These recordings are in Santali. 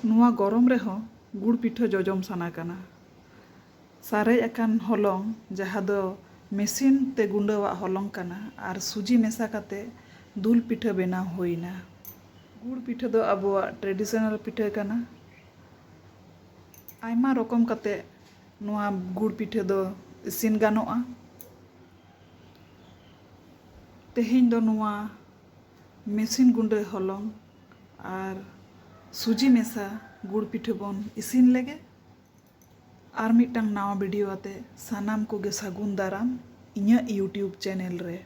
ᱱᱚᱣᱟ ᱜᱚᱨᱚᱢ ᱨᱮᱦᱚᱸ ᱜᱩᱲ ᱯᱤᱴᱷᱟᱹ ᱡᱚᱡᱚᱢ ᱥᱟᱱᱟ ᱠᱟᱱᱟ। ᱥᱟᱨᱮᱡ ᱟᱠᱟᱱ ᱦᱚᱞᱚᱝ ᱡᱟᱦᱟᱸ ᱫᱚ ᱢᱮᱥᱤᱱ ᱛᱮ ᱜᱩᱸᱰᱟᱹᱣᱟᱜ ᱦᱚᱞᱚᱝ ᱠᱟᱱᱟ ᱟᱨ ᱥᱩᱡᱤ ᱢᱮᱥᱟ ᱠᱟᱛᱮ ᱫᱩᱞ ᱯᱤᱴᱷᱟᱹ ᱵᱮᱱᱟᱣ ᱦᱩᱭᱱᱟ। ᱜᱩᱲ ᱯᱤᱴᱷᱟᱹ ᱫᱚ ᱟᱵᱚᱣᱟᱜ ᱴᱨᱮᱰᱤᱥᱚᱱᱟᱞ ᱯᱤᱴᱷᱟᱹ ᱠᱟᱱᱟ। ᱟᱭᱢᱟ ᱨᱚᱠᱚᱢ ᱠᱟᱛᱮ ᱱᱚᱣᱟ ᱜᱩᱲ ᱯᱤᱴᱷᱟᱹ ᱫᱚ ᱤᱥᱤᱱ ᱜᱟᱱᱚᱜᱼᱟ। ᱛᱮᱦᱮᱧ ᱫᱚ ᱱᱚᱣᱟ ᱢᱮᱥᱤᱱ ᱜᱩᱸᱰᱟᱹ ᱦᱚᱞᱚᱝ ᱟᱨ ᱥᱩᱡᱤ ᱢᱮᱥᱟ ᱜᱩᱲ ᱯᱤᱴᱷᱟᱹ ᱵᱚᱱ ᱤᱥᱤᱱ ᱞᱮᱜᱮ। ᱟᱨ ᱢᱤᱫᱴᱟᱝ ᱱᱟᱣᱟ ᱵᱷᱤᱰᱤᱭᱳ ᱟᱛᱮ ᱥᱟᱱᱟᱢ ᱠᱚᱜᱮ ᱥᱟᱹᱜᱩᱱ ᱫᱟᱨᱟᱢ ᱤᱧᱟᱹᱜ ᱤᱭᱩᱴᱤᱭᱩᱵᱽ ᱪᱮᱱᱮᱞ ᱨᱮ।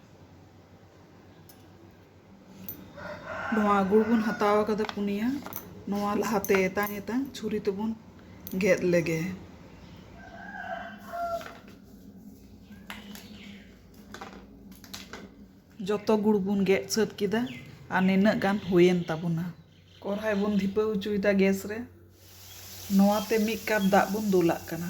ᱱᱚᱣᱟ ᱜᱩᱲ ᱵᱚᱱ ᱦᱟᱛᱟᱣ ᱟᱠᱟᱫᱟ ᱯᱩᱱᱭᱟ। ᱱᱚᱣᱟ ᱞᱟᱦᱟᱛᱮ ᱮᱛᱟᱝ ᱪᱷᱩᱨᱤ ᱛᱮᱵᱚᱱ ᱜᱮᱫ ᱞᱮᱜᱮ। ᱡᱚᱛᱚ ᱜᱩᱲ ᱵᱚᱱ ᱜᱮᱫ ᱥᱟᱹᱛ ᱠᱮᱫᱟ ᱟᱨ ᱱᱤᱱᱟᱹᱜ ᱜᱟᱱ ᱦᱩᱭᱮᱱ ᱛᱟᱵᱚᱱᱟ। ᱠᱚᱲᱦᱟᱭ ᱵᱚᱱ ᱫᱷᱤᱯᱟᱹᱣ ᱦᱚᱪᱚᱭᱮᱫᱟ ᱜᱮᱥ ᱨᱮ। ᱱᱚᱣᱟᱛᱮ 1 ᱠᱟᱯ ᱫᱟᱜ ᱵᱚᱱ ᱫᱩᱞᱟᱜ ᱠᱟᱱᱟ।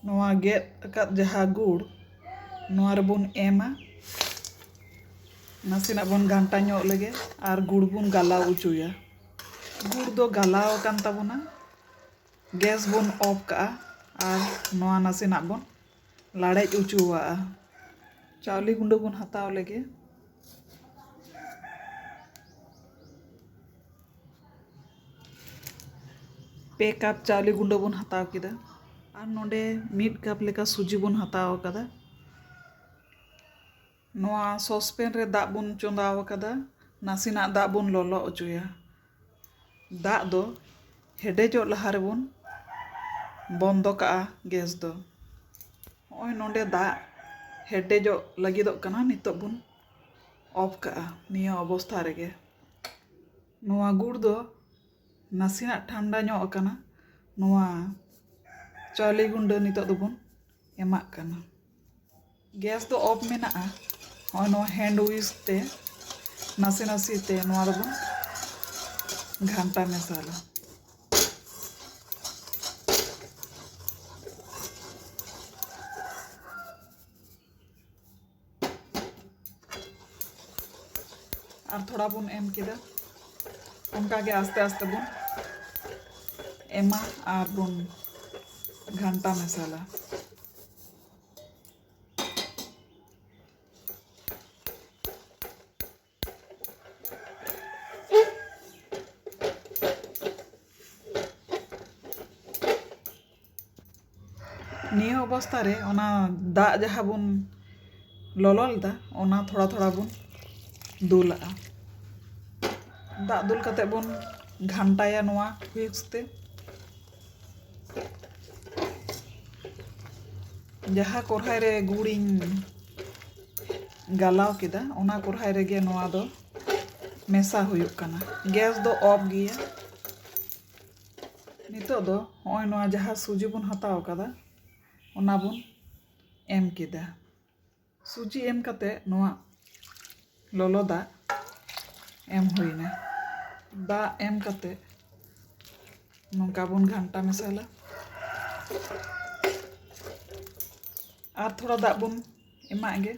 ᱱᱚᱣᱟ ᱜᱮᱫ ᱟᱠᱟᱫ ᱡᱟᱦᱟᱸ ᱜᱩᱲ ᱱᱚᱣᱟ ᱨᱮᱵᱚᱱ ᱮᱢᱟ। ᱱᱟᱥᱮᱱᱟᱜ ᱵᱚᱱ ᱜᱷᱟᱱᱴᱟ ᱧᱚᱜ ᱞᱮᱜᱮ ᱟᱨ ᱜᱩᱲ ᱵᱚᱱ ᱜᱟᱞᱟᱣ ᱚᱪᱚᱭᱟ। ᱜᱩᱲ ᱫᱚ ᱜᱟᱞᱟᱣ ᱟᱠᱟᱱ ᱛᱟᱵᱚᱱᱟ। ᱜᱮᱥ ᱵᱚᱱ ᱚᱯᱷ ᱠᱟᱜᱼᱟ ᱟᱨ ᱱᱚᱣᱟ ᱱᱟᱥᱮᱱᱟᱜ ᱵᱚᱱ ᱞᱟᱲᱮᱡ ᱚᱪᱚᱣᱟᱜᱼᱟ। ᱪᱟᱣᱞᱮ ᱜᱩᱸᱰᱟᱹ ᱵᱚᱱ ᱦᱟᱛᱟᱣ ᱞᱮᱜᱮ। ᱯᱮ ᱠᱟᱯ ᱪᱟᱣᱞᱮ ᱜᱩᱸᱰᱟᱹ ᱵᱚᱱ ᱦᱟᱛᱟᱣ ᱠᱮᱫᱟ ᱟᱨ ᱱᱚᱰᱮ 1 ᱠᱟᱯ ᱞᱮᱠᱟ ᱥᱩᱡᱤ ᱵᱚᱱ ᱦᱟᱛᱟᱣ ᱟᱠᱟᱫᱟ। ᱱᱚᱣᱟ ᱥᱚᱥᱯᱮᱱ ᱨᱮ ᱫᱟᱜ ᱵᱚᱱ ᱪᱚᱸᱫᱟᱣ ᱟᱠᱟᱫᱟ। ᱱᱟᱥᱮᱱᱟᱜ ᱫᱟᱜ ᱵᱚᱱ ᱞᱚᱞᱚ ᱚᱪᱚᱭᱟ। ᱫᱟᱜ ᱫᱚ ᱦᱮᱰᱮᱡᱚᱜ ᱞᱟᱦᱟ ᱨᱮᱵᱚᱱ ᱵᱚᱱᱫᱚ ᱠᱟᱜᱼᱟ ᱜᱮᱥ ᱫᱚ। ᱦᱚᱸᱜᱼᱚᱭ ᱱᱚᱰᱮ ᱫᱟᱜ ᱦᱮᱰᱮᱡᱚᱜ ᱞᱟᱹᱜᱤᱫᱚᱜ ᱠᱟᱱᱟ। ᱱᱤᱛᱚᱜ ᱵᱚᱱ ᱚᱯᱷ ᱠᱟᱜᱼᱟ ᱱᱤᱭᱟᱹ ᱚᱵᱚᱥᱛᱷᱟ ᱨᱮᱜᱮ। ᱱᱚᱣᱟ ᱜᱩᱲ ᱫᱚ ᱱᱟᱥᱮᱱᱟᱜ ᱴᱷᱟᱱᱰᱟ ᱧᱚᱜ ᱟᱠᱟᱱᱟ। ᱱᱚᱣᱟ ᱪᱟᱣᱞᱮ ᱜᱩᱸᱰᱟᱹ ᱱᱤᱛᱚᱜ ᱫᱚᱵᱚᱱ ᱮᱢᱟᱜ ᱠᱟᱱᱟ। ᱜᱮᱥ ᱫᱚ ᱚᱯᱷ ᱢᱮᱱᱟᱜᱼᱟ। ᱦᱚᱸᱜᱼᱚᱭ ᱱᱚᱣᱟ ᱦᱮᱱᱰ ᱩᱭᱤᱥ ᱛᱮ ᱱᱟᱥᱮ ᱱᱟᱥᱮ ᱛᱮ ᱱᱚᱣᱟ ᱫᱚᱵᱚᱱ ᱜᱷᱟᱱᱴᱟ ᱢᱮᱥᱟᱞᱟ। আর থোড়া বন এম কেদা অনকাগে আস্তে আস্তে বন এমা আর বন ঘান্টা মেশালা। নিয়ে অবস্থারে ওনা দাগ যাহা বন ললল দা ওনা থোড়া থোড়া বন দুলআ। দাগ দুল কাতে বন ঘান্টায়া নোয়া হুইক্সতে। যাহা কড়াই রে গুড়িং গালাও কেদা ওনা কড়াই রেগে নোয়া দো মেশা হুয়ুᱜ কানা। গ্যাস দো অফ গিয়া। নিতোগ দো হᱚᱜᱼᱚᱭ নোয়া যাহা সুজি বন হাতাও কাদা ওনা বন এম কেদা। সুজি এম কাতে নোয়া ললো দাগ এম হুইনা। দাগ এম কাতে নঙ্কা বন ঘান্টা মেশালা। আর থোড়া দাগ বন এমাগ গে।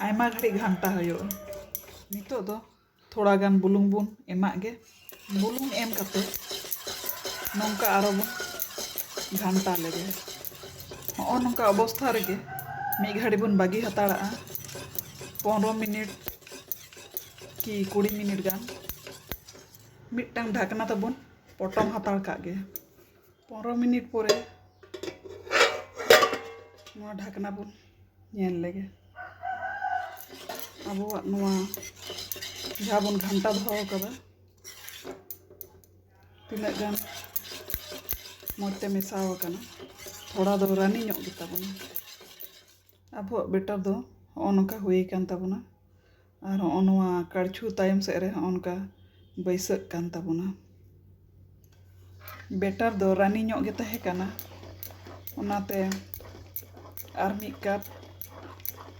आयमा घड़ी घंटा हुआ। नितो दो थोड़ा गान बुलुंग बुन एमाग गे। बुलुंग एम कते नौका आरो बन घंटा लेगे। हो नौका अवस्था रेगे 1 घड़ी बन बागी हताड़ा 15 मिनट कि 20 मिनट गान मिट्टांग ढाकना तबन पटम हताड़ कागे। 15 मिनट पोरे नोआ ढाकना बन नेल लेगे। আবহাওয়া নোয়া ঝাবন ঘন্টা ধোয়া করা তিনাগ গান মতে মেশাও কানা থোড়া দো রানি ñok গᱮ ᱛᱟᱵᱚᱱᱟ। আবহাওয়া বেটার দো অনকা হুই কান ᱛᱟᱵᱚᱱᱟ আর অনওয়া কাড়ছু তায়ম সে রে অনকা বৈসক কান ᱛᱟᱵᱚᱱᱟ। বেটার দো রানি ñok ᱜᱮ ᱛᱟᱦᱮ কানা ওনাতে আর 1 কাপ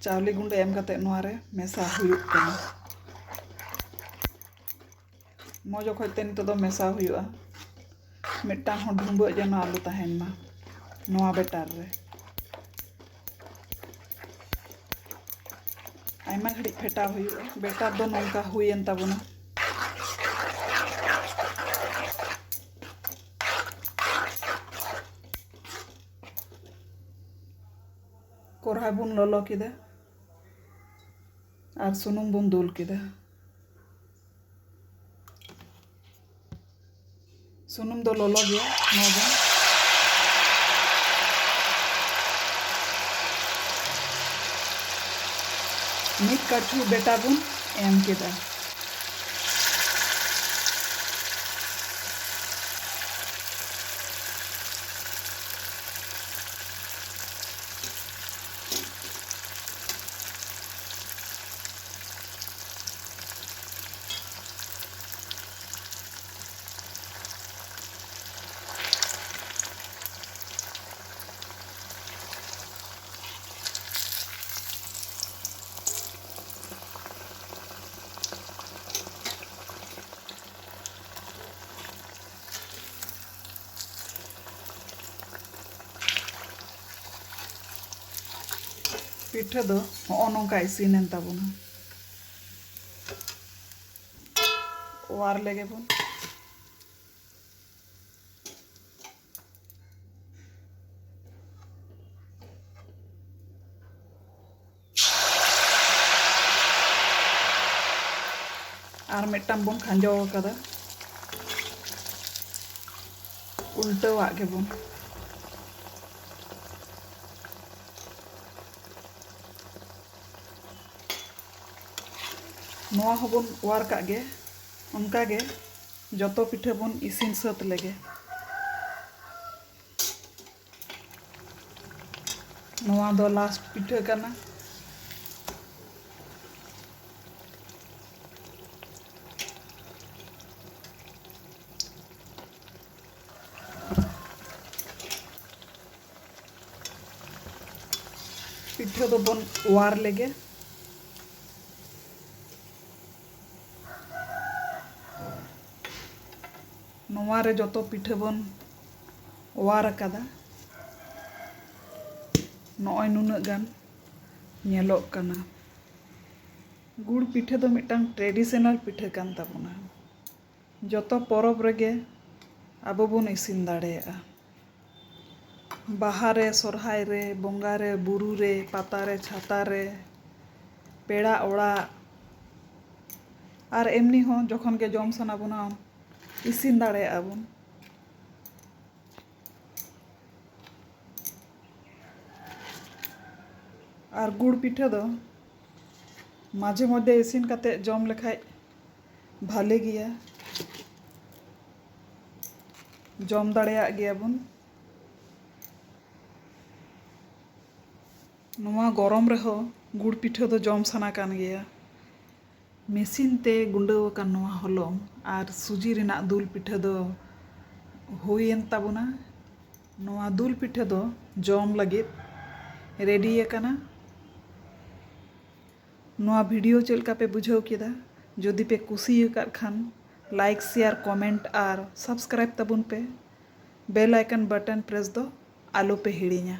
चावली गुंडे एम कते नोआरे मेसा हुयुग कना। मौज खते नितो दो मेसा हुयुआ। मिट्टांग हो ढुंबो जेनो आलू तहन मा नोआ बेटार रे आयमा घड़ी फेटा हुई बेटार दो नौका हुईन ताबोना कोरहा बुन लोलो किदा और सुनुम बुन दुल किदा सुनुम दो लोलो गया नोबन मिट कछु बेटा बुन एम किदा पिठा दो नौका इसिन ताबोना वार लेगे बुन और मिट्टाम बुन खांजो कदा उल्टा के बुन नोआ होबन वार का गे उनका गे जोतो पिठा बन इसिन सात लेगे नोआ दो लास्ट पिठा करना पिठा दो बन वार लेगे नोआ रे जोतो पिठा बन वार कदा नॉय नुना गान नेलोक कना गुड़ पिठा दो मिटांग ट्रेडिशनल पिठा कान ताबोना जोतो परोब रेगे आबो बन इसिन दाड़ेया बाहा रे सोरहाय रे बोंगा रे बुरु रे पाता रे छाता रे पेड़ा ओड़ा और एमनी हो जोखन के जम सना बोना इसिन दाड़ेया बन और गुड़ पिठा दो माझे मध्य इसिन काते जम लेखाय भाले गिया जम दाड़ेया गिया बन नोआ गरम रेहो गुड़ पिठा दो जम सना कान गिया मेसिन ते गुंडाव कान नोआ हलम और सुजी रिना दुल पिठा दो हुईन ताबोना नोआ दुल पिठा दो जम लगित रेडी एकना नोआ वीडियो चलका पे बुझाव केदा जदि पे कुसी अकाद खान लाइक शेयर कमेंट और सब्सक्राइब तबुन पे बेल आइकन बटन प्रेस दो आलो पे हिड़ीना।